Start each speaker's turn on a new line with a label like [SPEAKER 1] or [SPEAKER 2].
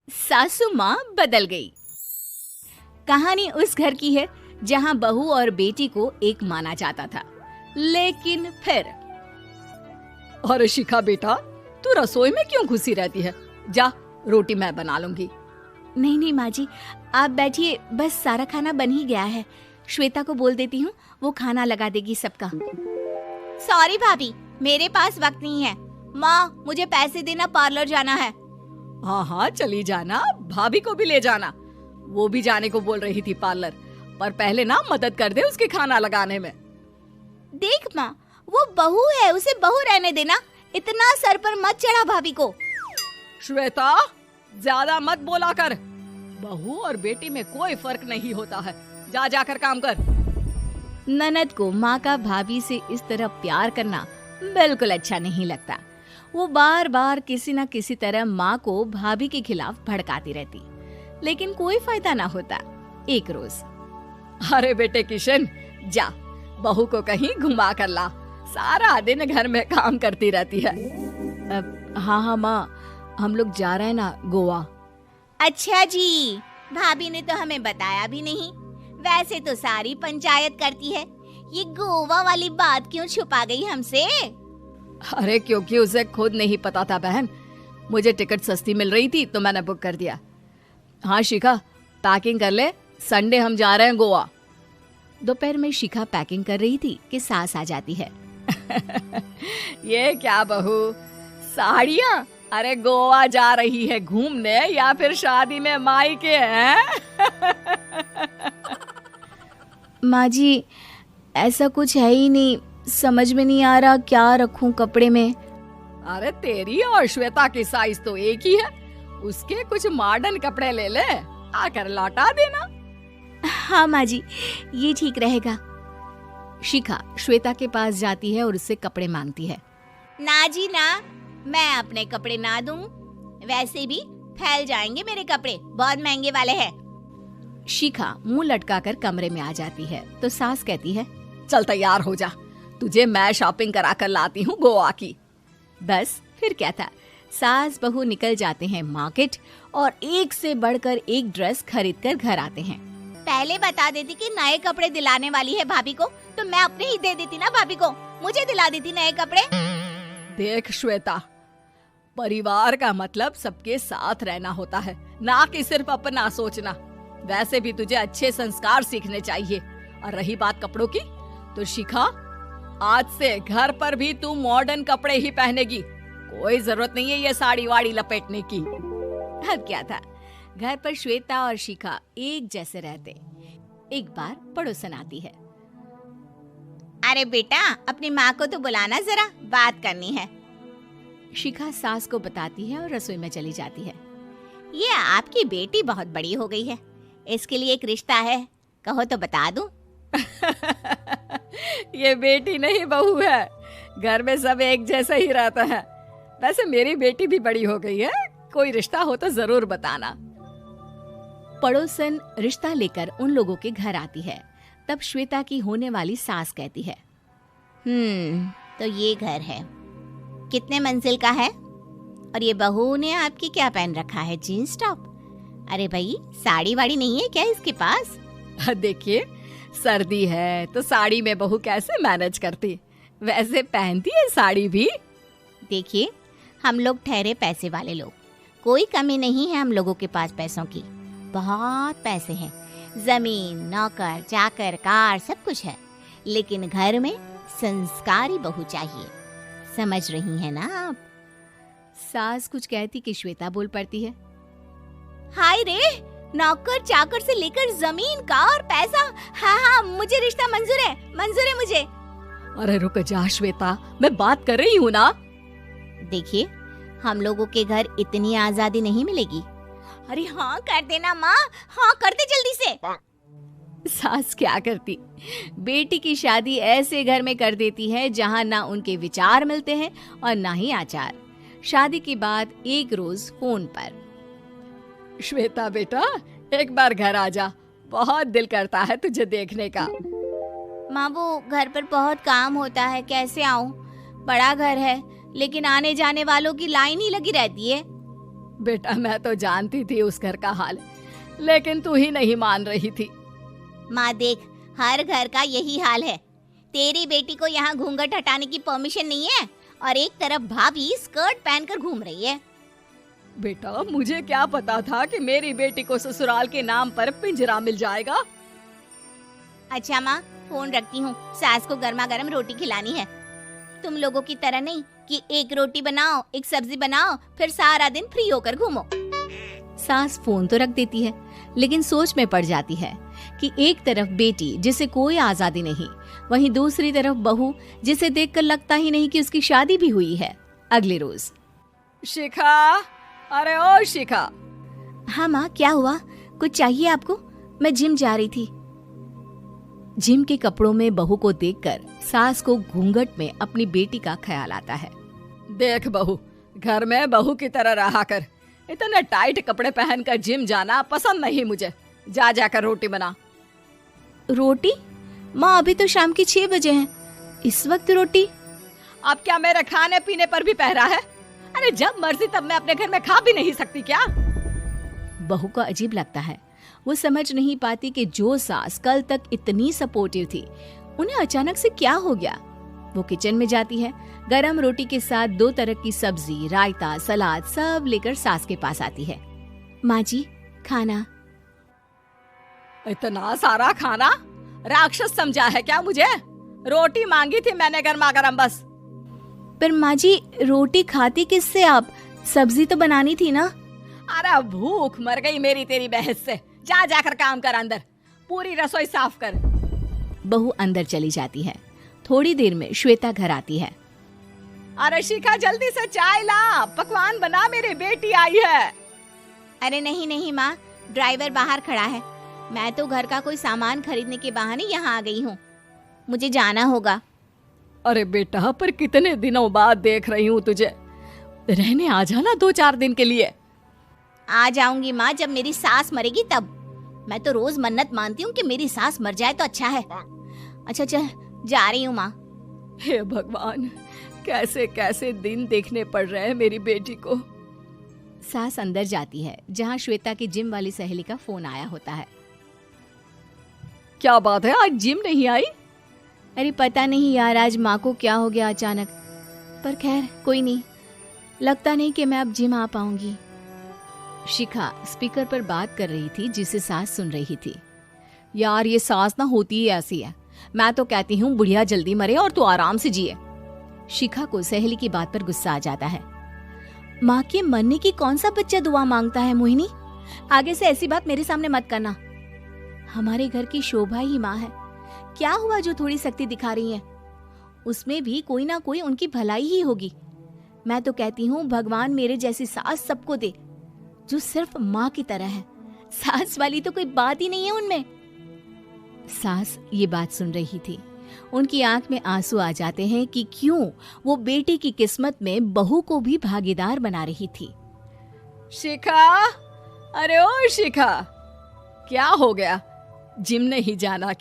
[SPEAKER 1] सासू माँ बदल गई। कहानी उस घर की है जहाँ बहू और बेटी को एक माना जाता था, लेकिन फिर
[SPEAKER 2] अरे शिखा बेटा, तू रसोई में क्यों घुसी रहती है? जा, रोटी मैं बना लूंगी।
[SPEAKER 1] नहीं नहीं माँ जी, आप बैठिए, बस सारा खाना बन ही गया है। श्वेता को बोल देती हूँ, वो खाना लगा देगी सबका। सॉरी भाभी, मेरे पास वक्त नहीं है। माँ, मुझे पैसे देना, पार्लर जाना है।
[SPEAKER 2] हाँ हाँ चली जाना, भाभी को भी ले जाना। वो भी जाने को बोल रही थी पार्लर, पर पहले ना मदद कर दे उसके खाना लगाने में।
[SPEAKER 1] देख माँ, वो बहू है, उसे बहू रहने देना, इतना सर पर मत चढ़ा भाभी को।
[SPEAKER 2] श्वेता, ज्यादा मत बोला कर। बहू और बेटी में कोई फर्क नहीं होता है। जा जाकर काम कर।
[SPEAKER 1] ननद को माँ का भाभी से इस तरह प्यार करना बिल्कुल अच्छा नहीं लगता। वो बार बार किसी न किसी तरह माँ को भाभी के खिलाफ भड़काती रहती, लेकिन कोई फायदा ना होता। एक रोज,
[SPEAKER 2] अरे बेटे किशन, जा बहू को कहीं घुमा कर ला, सारा दिन घर में काम करती रहती है।
[SPEAKER 1] हाँ हाँ माँ, हम लोग जा रहे हैं ना गोवा। अच्छा जी, भाभी ने तो हमें बताया भी नहीं। वैसे तो सारी पंचायत करती है, ये गोवा वाली बात क्यों छुपा गई हमसे?
[SPEAKER 2] अरे क्योंकि उसे खुद नहीं पता था बहन। मुझे टिकट सस्ती मिल रही थी तो मैंने बुक कर दिया। हाँ शिखा, पैकिंग कर ले, संडे हम जा रहे हैं गोवा।
[SPEAKER 1] दोपहर में शिखा पैकिंग कर रही थी कि सास आ जाती है।
[SPEAKER 2] ये क्या बहू, साड़ियाँ? अरे गोवा जा रही है घूमने या फिर शादी में मायके हैं?
[SPEAKER 1] माँ जी, ऐसा कुछ है ही नहीं, समझ में नहीं आ रहा क्या रखूं कपड़े में।
[SPEAKER 2] अरे तेरी और श्वेता की साइज तो एक ही है, उसके कुछ मॉडर्न कपड़े ले ले, आकर लौटा देना।
[SPEAKER 1] हाँ माँ जी, ये ठीक रहेगा। शिखा श्वेता के पास जाती है और उससे कपड़े मांगती है। ना जी ना, मैं अपने कपड़े ना दूं, वैसे भी फैल जाएंगे मेरे कपड़े, बहुत महंगे वाले हैं। शिखा मुंह लटकाकर कमरे में आ जाती है तो सास कहती है,
[SPEAKER 2] चल तैयार हो जा, तुझे मैं शॉपिंग करा कर लाती हूँ गोवा की।
[SPEAKER 1] बस फिर क्या था, सास बहू निकल जाते हैं मार्केट और एक से बढ़कर एक ड्रेस खरीद कर घर आते हैं। पहले बता देती कि नए कपड़े दिलाने वाली है भाभी को, तो मैं अपने ही दे देती ना भाभी को, मुझे दिला देती नए कपड़े।
[SPEAKER 2] देख श्वेता, परिवार का मतलब सबके साथ रहना होता है, ना कि सिर्फ अपना सोचना। वैसे भी तुझे अच्छे संस्कार सीखने चाहिए। और रही बात कपड़ों की, तो शिखा, आज से घर पर भी तू मॉडर्न कपड़े ही पहनेगी। कोई जरूरत नहीं है ये साड़ी वाड़ी लपेटने की।
[SPEAKER 1] अब क्या था, घर पर श्वेता और शिखा एक जैसे रहते। एक बार पड़ोसन आती है। अरे बेटा, अपनी माँ को तो बुलाना, जरा बात करनी है। शिखा सास को बताती है और रसोई में चली जाती है। ये आपकी बेटी बहुत बड़ी हो गई है, इसके लिए एक रिश्ता है, कहो तो बता दूं।
[SPEAKER 2] ये बेटी नहीं बहू है, घर में सब एक जैसा ही रहता है। वैसे मेरी बेटी भी बड़ी हो गई है, कोई रिश्ता हो तो जरूर बताना।
[SPEAKER 1] पड़ोसन रिश्ता लेकर उन लोगों के घर आती है। तब श्वेता की होने वाली सास कहती है, तो ये घर है, कितने मंजिल का है? और ये बहू ने आपकी क्या पहन रखा है, जीन्स टॉप? अरे भाई, साड़ी वाड़ी नहीं है क्या इसके पास?
[SPEAKER 2] देखिए, सर्दी है तो साड़ी में बहू कैसे मैनेज करती, वैसे पहनती है साड़ी भी।
[SPEAKER 1] देखिए, हम लोग ठहरे पैसे वाले लोग, कोई कमी नहीं है हम लोगों के पास पैसों की, बहुत पैसे हैं, जमीन, नौकर चाकर, कार, सब कुछ है, लेकिन घर में संस्कारी बहू चाहिए। समझ रही हैं ना आप? सास कुछ कहती कि श्वेता बोल पड़ती है, हाय रे, नौकर चाकर से लेकर जमीन, कार, पैसा, हाँ, मुझे रिश्ता मंजूर है मुझे।
[SPEAKER 2] अरे रुक जा श्वेता, मैं बात कर रही हूँ ना।
[SPEAKER 1] देखिए, हम लोगों के घर इतनी आजादी नहीं मिलेगी। अरे हाँ कर देना माँ, हाँ कर दे जल्दी से। सास क्या करती, बेटी की शादी ऐसे घर में कर देती है जहाँ ना उनके विचार मिलते हैं और ना ही आचार। शादी के बाद एक रोज फोन पर,
[SPEAKER 2] श्वेता बेटा, एक बार घर आ जा, बहुत दिल करता है तुझे देखने का।
[SPEAKER 1] माँ, वो घर पर बहुत काम होता है, कैसे आऊँ? बड़ा घर है, लेकिन आने जाने वालों की लाइन ही लगी रहती है।
[SPEAKER 2] बेटा मैं तो जानती थी उस घर का हाल, लेकिन तू ही नहीं मान रही थी।
[SPEAKER 1] माँ देख, हर घर का यही हाल है। तेरी बेटी को यहाँ घूंघट हटाने की परमिशन नहीं है और एक तरफ भाभी स्कर्ट पहनकर घूम रही है।
[SPEAKER 2] बेटा मुझे क्या पता था कि मेरी बेटी को ससुराल के नाम पर पिंजरा मिल जाएगा।
[SPEAKER 1] अच्छा माँ, फोन रखती हूँ, सास को गर्मा गर्म रोटी खिलानी है। तुम लोगों की तरह नहीं कि एक रोटी बनाओ, एक सब्जी बनाओ, फिर सारा दिन फ्री होकर घूमो। सास फोन तो रख देती है, लेकिन सोच में पड़ जाती है कि एक तरफ बेटी जिसे कोई आजादी नहीं, वहीं दूसरी तरफ बहू जिसे देखकर लगता ही नहीं कि उसकी शादी भी हुई है। अगले रोज।
[SPEAKER 2] शिखा, अरे ओ शिखा।
[SPEAKER 1] हाँ माँ, क्या हुआ? कुछ चाहिए आपको? मैं जिम जा रही थी। जिम के कपड़ों में बहू को देखकर सास को घूंघट में अपनी बेटी का ख्याल आता है।
[SPEAKER 2] देख बहू, घर में बहू की तरह रहा कर। इतने टाइट कपड़े पहनकर जिम जाना पसंद नहीं मुझे। जा जाकर रोटी बना।
[SPEAKER 1] रोटी? माँ अभी तो शाम की 6 बजे हैं, इस वक्त रोटी?
[SPEAKER 2] अब क्या मेरे खाने पीने पर भी पहरा है? अरे जब मर्जी तब मैं अपने घर में खा भी नहीं सकती क्या?
[SPEAKER 1] बहू को अजीब लगता है। वो समझ नहीं पाती कि जो सास कल तक इतनी सपोर्टिव थी, उन्हें अचानक से क्या हो गया। वो किचन में जाती है, गरम रोटी के साथ 2 तरह की सब्जी, रायता, सलाद सब लेकर सास के पास आती है। माँ जी, खाना।
[SPEAKER 2] इतना सारा खाना? राक्षस समझा है क्या मुझे? रोटी मांगी थी मैंने गर्मा गर्म बस।
[SPEAKER 1] पर माँ जी, रोटी खाती किससे आप? सब्जी तो बनानी थी ना।
[SPEAKER 2] अरे भूख मर गई मेरी तेरी बहस से। जा जाकर काम कर, अंदर पूरी रसोई साफ कर।
[SPEAKER 1] बहू अंदर चली जाती है। थोड़ी देर में श्वेता घर आती है।
[SPEAKER 2] अरे शिखा, जल्दी से चाय ला, पकवान बना, मेरी बेटी आई है।
[SPEAKER 1] अरे नहीं नहीं माँ, ड्राइवर बाहर खड़ा है। मैं तो घर का कोई सामान खरीदने के बहाने यहाँ आ गई हूँ, मुझे जाना होगा।
[SPEAKER 2] अरे बेटा, पर कितने दिनों बाद देख रही हूँ तुझे, रहने आ जाना 2-4 दिन के लिए।
[SPEAKER 1] आ जाऊंगी माँ, जब मेरी सास मरेगी तब। मैं तो रोज मन्नत मानती हूँ कि मेरी सास मर जाए तो अच्छा है। अच्छा चल, जा रही हूँ माँ।
[SPEAKER 2] हे भगवान, कैसे कैसे दिन देखने पड़ रहे हैं मेरी बेटी को।
[SPEAKER 1] सास अंदर जाती है, जहाँ श्वेता की जिम वाली सहेली का फोन आया होता है।
[SPEAKER 2] क्या बात है, आज जिम नहीं आई?
[SPEAKER 1] अरे पता नहीं यार, आज माँ को क्या हो गया अचानक। पर खैर कोई नहीं, लगता नहीं कि मैं अब जिम आ पाऊंगी। शिखा स्पीकर पर बात कर रही थी, जिसे सास सुन रही थी।
[SPEAKER 2] यार ये सास ना होती ही ऐसी है। मैं तो कहती हूँ बुढ़िया जल्दी मरे और तू आराम से जिए।
[SPEAKER 1] शिखा को सहेली की बात पर गुस्सा आ जाता है। माँ के मरने की कौन सा बच्चा दुआ मांगता है मोहिनी? आगे से ऐसी बात मेरे सामने मत करना। हमारे घर की शोभा ही माँ है। क्या हुआ जो थोड़ी सख्ती दिखा रही है? उसमें भी कोई ना कोई उनकी भलाई ही होगी। मैं तो कहती हूँ भगवान मेरे जैसी सास सबको दे, जो सिर्फ माँ की तरह है। सास वाली तो कोई बात ही नहीं है उनमें। सास ये बात सुन रही थी। उनकी आंख में आंसू आ जाते हैं कि क्यों वो बेटी की किस्मत में बहू को भी भागीदार बना रही थी।
[SPEAKER 2] शिखा, अरे ओ शिखा, क्या हो गया? जिम नहीं जाना